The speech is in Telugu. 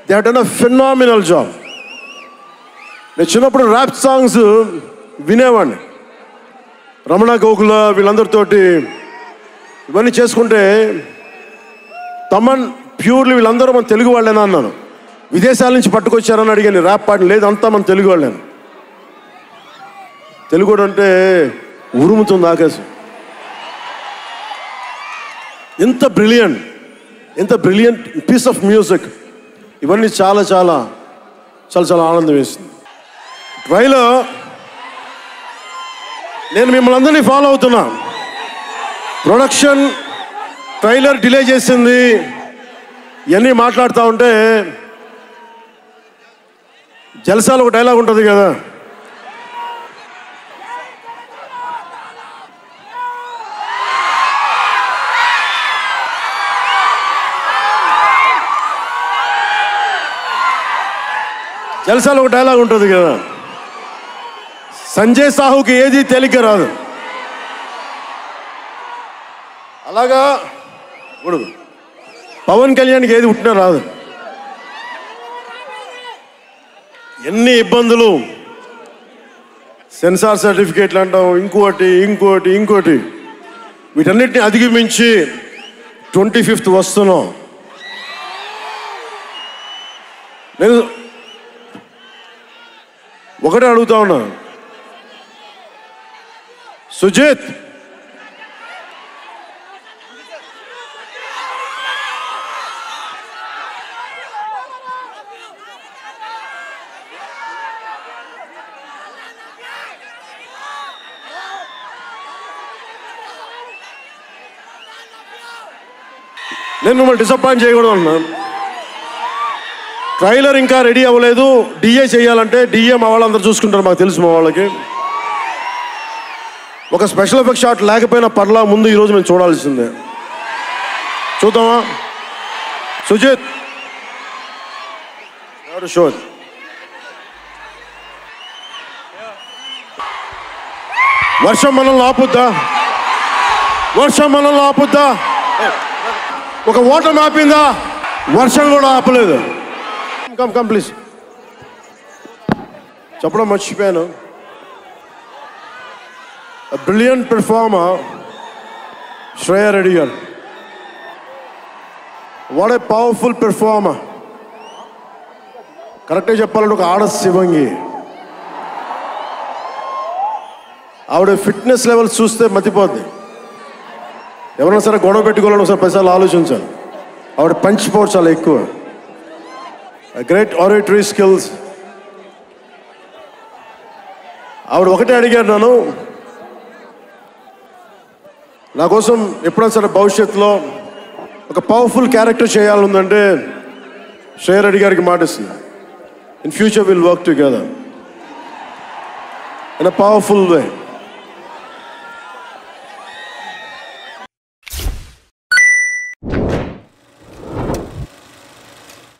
They have done a phenomenal job. నేను చిన్నప్పుడు ర్యాప్ సాంగ్స్ వినేవాడిని, రమణ గోకుల వీళ్ళందరితోటి ఇవన్నీ చేసుకుంటే. తమన్ ప్యూర్లీ వీళ్ళందరూ మన తెలుగు వాళ్ళేనా అన్నాను. విదేశాల నుంచి పట్టుకొచ్చారని అడిగాను. ర్యాప్ పాట లేదు, అంతా మన తెలుగు వాళ్ళేను. తెలుగు అంటే ఉరుముతుంది ఆకాశం. ఎంత బ్రిలియంట్ పీస్ ఆఫ్ మ్యూజిక్. ఇవన్నీ చాలా చాలా చాలా చాలా ఆనందం వేస్తుంది. ట్రైలర్ నేను మిమ్మల్ని అందరినీ ఫాలో అవుతున్నా. ప్రొడక్షన్ ట్రైలర్ డిలే చేసింది, ఇవన్నీ మాట్లాడుతూ ఉంటే జల్సాలో ఒక డైలాగ్ ఉంటుంది కదా, జల్సాలో ఒక డైలాగ్ ఉంటుంది కదా, సంజయ్ సాహుకి ఏది తేలిక రాదు. అలాగా ఇప్పుడు పవన్ కళ్యాణ్కి ఏది పుట్టినా రాదు. ఎన్ని ఇబ్బందులు, సెన్సార్ సర్టిఫికేట్లు అంటాం, ఇంకోటి వీటన్నిటిని అధిగమించి 25th వస్తున్నాం. నేను ఒకటే అడుగుతా ఉన్నా, సుజిత్ నేను మిమ్మల్ని డిసప్పాయింట్ చేయకూడదు అన్నాను. ట్రైలర్ ఇంకా రెడీ అవ్వలేదు. డిఏ చేయాలంటే డిఏ మా వాళ్ళందరూ చూసుకుంటారు, మాకు తెలుసు. మా వాళ్ళకి ఒక స్పెషల్ ఎఫెక్ట్ షాట్ లేకపోయినా పర్లా, ముందు ఈరోజు మేము చూడాల్సిందే. చూద్దామా సుజిత్? షో వర్షం మనల్ని ఆపుద్దా? ఒక ఓటమి ఆపిందా? వర్షం కూడా ఆపలేదు. Come please. చెప్పడం మర్చిపోయాను. బ్రిలియంట్ పెర్ఫార్మర్ శ్రేయ రెడ్డి గారు. What a powerful performer. కరెక్ట్గా చెప్పాలంటే ఒక ఆడ శివంగి. ఆవిడ ఫిట్నెస్ లెవెల్ చూస్తే మతిపోద్ది. ఎవరైనా సరే గొడవ పెట్టుకోవాలని ఒకసారి 10 సార్లు ఆలోచించాలి. ఆవిడ పంచ్ పవర్ చాలా ఎక్కువ. Great oratory skills. ఆవిడ ఒకటే అడిగారు నన్ను, నా కోసం ఎప్పుడైనా సరే భవిష్యత్తులో ఒక పవర్ఫుల్ క్యారెక్టర్ చేయాలంటే శ్రేయ రెడ్డి గారికి మాటిస్తుంది. In future will work together in a powerful way.